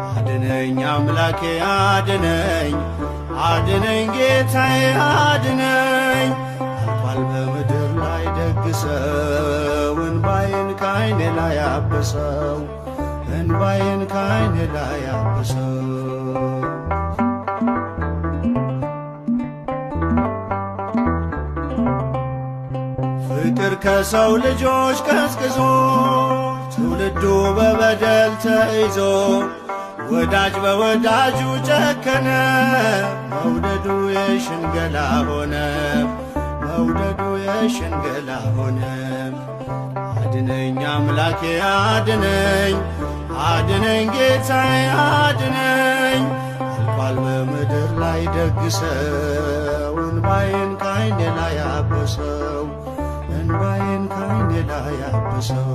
አድነኝ አምላኬ አድነኝ፣ አድነኝ ጌታዬ አድነኝ። አልፏል በምድር ላይ ደግሰው እንባዬን ከዓይኔ ላይ አብሰው፣ እንባዬን ከዓይኔ ላይ አብሰው። ፍቅር ከሰው ልጆች ቀዝቅዞ ትውልዱ በበደል ተይዞ ወዳጅ በወዳጁ ጨከነ፣ መውደዱ የሽንገላ ሆነ፣ መውደዱ የሽንገላ ሆነ። አድነኝ አምላኬ አድነኝ፣ አድነኝ ጌታዬ አድነኝ። አልፏል በምድር ላይ ደግሰው እንባዬን ከዓይኔ ላይ አብሰው፣ እንባዬን ከዓይኔ ላይ አብሰው።